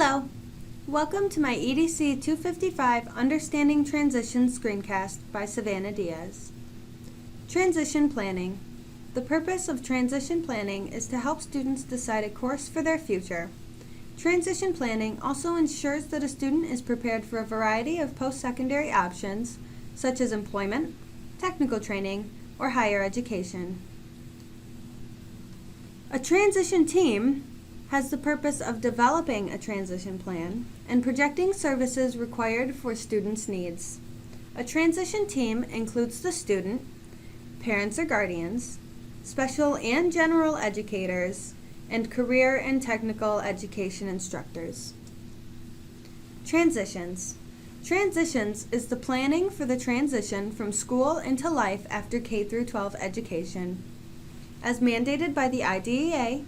Hello! Welcome to my EDC 255 Understanding Transition screencast by Savannah Diaz. Transition planning. The purpose of transition planning is to help students decide a course for their future. Transition planning also ensures that a student is prepared for a variety of post-secondary options, such as employment, technical training, or higher education. A transition team has the purpose of developing a transition plan and projecting services required for students' needs. A transition team includes the student, parents or guardians, special and general educators, and career and technical education instructors. Transitions. Transitions is the planning for the transition from school into life after K-12 education. As mandated by the IDEA,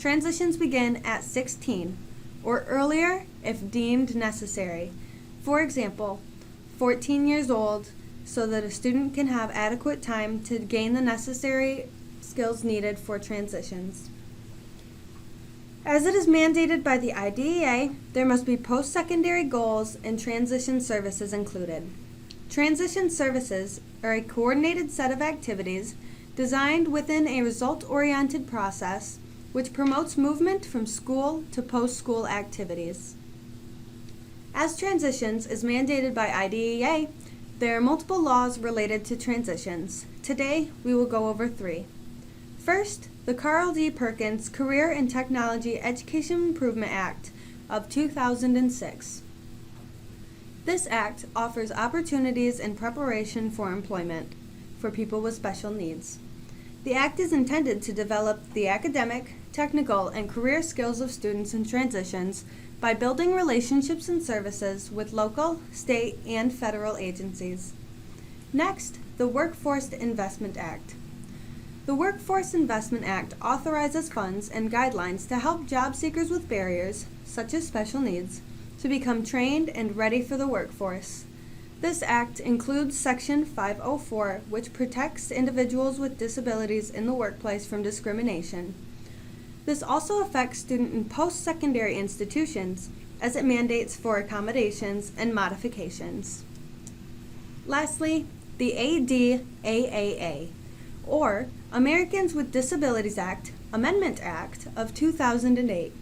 transitions begin at 16 or earlier if deemed necessary. For example, 14 years old so that a student can have adequate time to gain the necessary skills needed for transitions. As it is mandated by the IDEA, there must be post-secondary goals and transition services included. Transition services are a coordinated set of activities designed within a result-oriented process which promotes movement from school to post-school activities. As transitions is mandated by IDEA, there are multiple laws related to transitions. Today, we will go over 3. First, the Carl D. Perkins Career and Technology Education Improvement Act of 2006. This act offers opportunities in preparation for employment for people with special needs. The act is intended to develop the academic, technical, and career skills of students in transitions by building relationships and services with local, state, and federal agencies. Next, the Workforce Investment Act. The Workforce Investment Act authorizes funds and guidelines to help job seekers with barriers, such as special needs, to become trained and ready for the workforce. This act includes Section 504, which protects individuals with disabilities in the workplace from discrimination. This also affects student and post-secondary institutions, as it mandates for accommodations and modifications. Lastly, the ADAAA, or Americans with Disabilities Act, Amendment Act of 2008.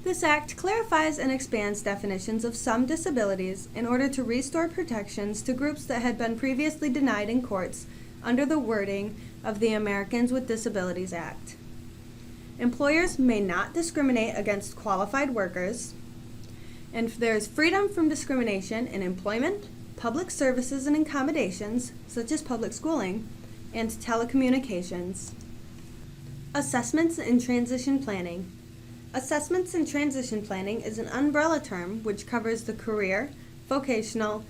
This act clarifies and expands definitions of some disabilities in order to restore protections to groups that had been previously denied in courts under the wording of the Americans with Disabilities Act. Employers may not discriminate against qualified workers, and there is freedom from discrimination in employment, public services and accommodations, such as public schooling, and telecommunications. Assessments in transition planning. Assessments in transition planning is an umbrella term which covers the career, vocational,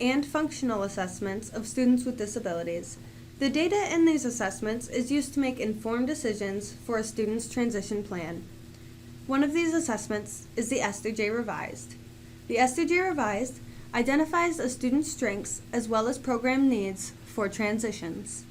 and functional assessments of students with disabilities. The data in these assessments is used to make informed decisions for a student's transition plan. One of these assessments is the Esther J. Revised. The Esther J. Revised identifies a student's strengths as well as program needs for transitions.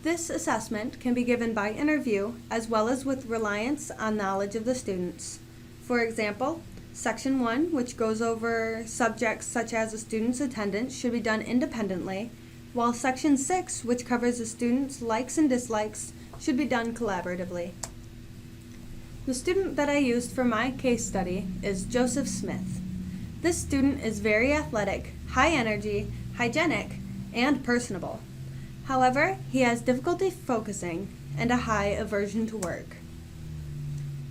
This assessment can be given by interview as well as with reliance on knowledge of the students. For example, Section 1, which goes over subjects such as a student's attendance, should be done independently, while Section 6, which covers a student's likes and dislikes, should be done collaboratively. The student that I used for my case study is Joseph Smith. This student is very athletic, high energy, hygienic, and personable. However, he has difficulty focusing and a high aversion to work.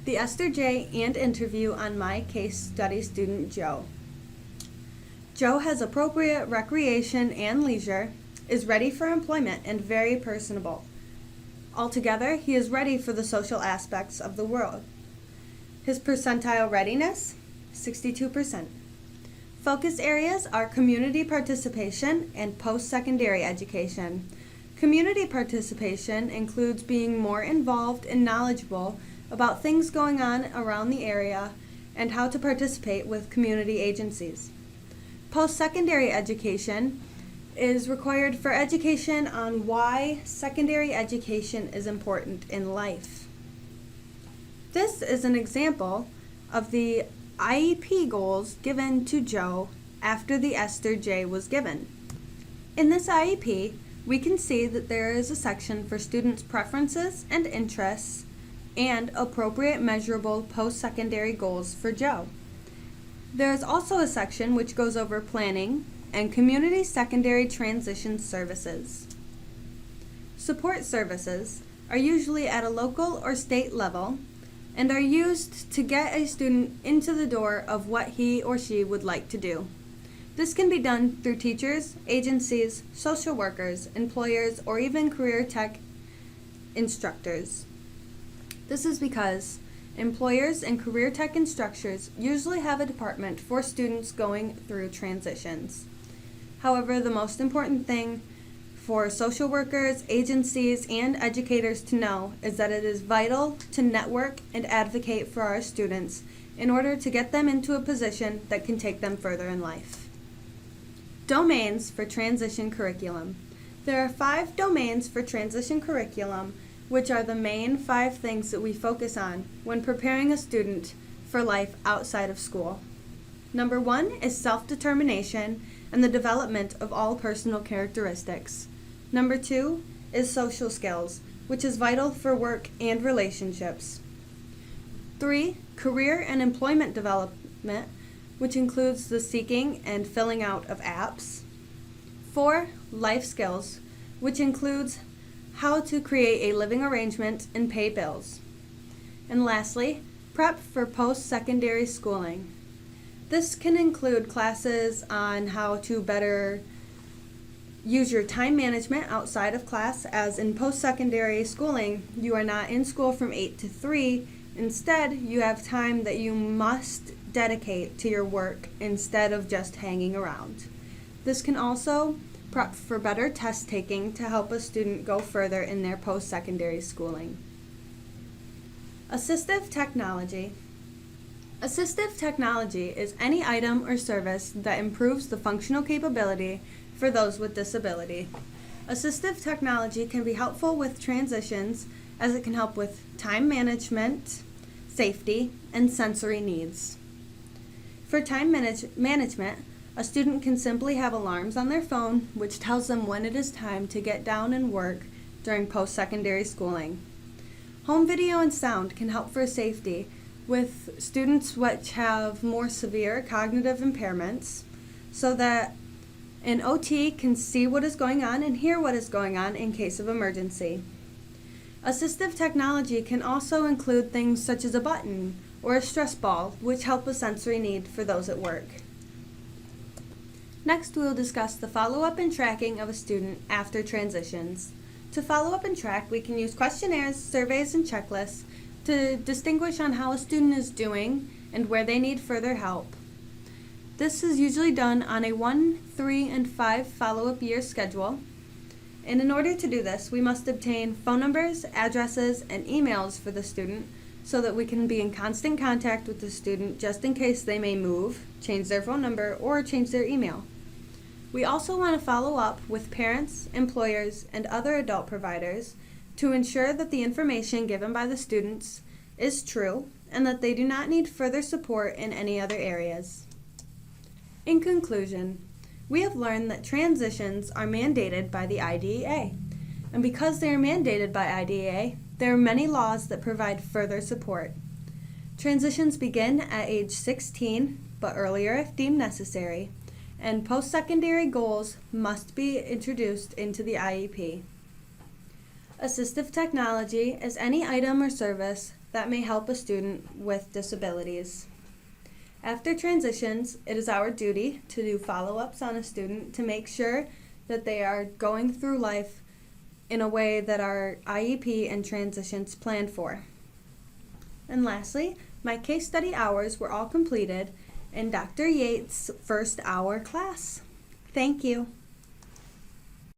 The Esther J. and interview on my case study student Joe. Joe has appropriate recreation and leisure, is ready for employment, and very personable. Altogether, he is ready for the social aspects of the world. His percentile readiness, 62%. Focus areas are community participation and post-secondary education. Community participation includes being more involved and knowledgeable about things going on around the area and how to participate with community agencies. Post-secondary education is required for education on why secondary education is important in life. This is an example of the IEP goals given to Joe after the Esther J was given. In this IEP, we can see that there is a section for students' preferences and interests and appropriate measurable post-secondary goals for Joe. There is also a section which goes over planning and community secondary transition services. Support services are usually at a local or state level and are used to get a student into the door of what he or she would like to do. This can be done through teachers, agencies, social workers, employers, or even career tech instructors. This is because employers and career tech instructors usually have a department for students going through transitions. However, the most important thing for social workers, agencies, and educators to know is that it is vital to network and advocate for our students in order to get them into a position that can take them further in life. Domains for transition curriculum. There are 5 domains for transition curriculum, which are the main 5 things that we focus on when preparing a student for life outside of school. Number 1 is self-determination and the development of all personal characteristics. Number 2 is social skills, which is vital for work and relationships. 3, career and employment development, which includes the seeking and filling out of apps. 4, life skills, which includes how to create a living arrangement and pay bills. And lastly, prep for post-secondary schooling. This can include classes on how to better use your time management outside of class, as in post-secondary schooling, you are not in school from 8 to 3. Instead, you have time that you must dedicate to your work instead of just hanging around. This can also prep for better test taking to help a student go further in their post-secondary schooling. Assistive technology. Assistive technology is any item or service that improves the functional capability for those with disability. Assistive technology can be helpful with transitions as it can help with time management, safety, and sensory needs. For time management, a student can simply have alarms on their phone which tells them when it is time to get down and work during post-secondary schooling. Home video and sound can help for safety with students which have more severe cognitive impairments so that an OT can see what is going on and hear what is going on in case of emergency. Assistive technology can also include things such as a button or a stress ball, which help with sensory need for those at work. Next, we will discuss the follow-up and tracking of a student after transitions. To follow up and track, we can use questionnaires, surveys, and checklists to distinguish on how a student is doing and where they need further help. This is usually done on a 1, 3, and 5 follow-up year schedule. And in order to do this, we must obtain phone numbers, addresses, and emails for the student so that we can be in constant contact with the student just in case they may move, change their phone number, or change their email. We also want to follow up with parents, employers, and other adult providers to ensure that the information given by the students is true and that they do not need further support in any other areas. In conclusion, we have learned that transitions are mandated by the IDEA, and because they are mandated by IDEA, there are many laws that provide further support. Transitions begin at age 16, but earlier if deemed necessary, and post-secondary goals must be introduced into the IEP. Assistive technology is any item or service that may help a student with disabilities. After transitions, it is our duty to do follow-ups on a student to make sure that they are going through life in a way that our IEP and transitions planned for. And lastly, my case study hours were all completed in Dr. Yates' first hour class. Thank you.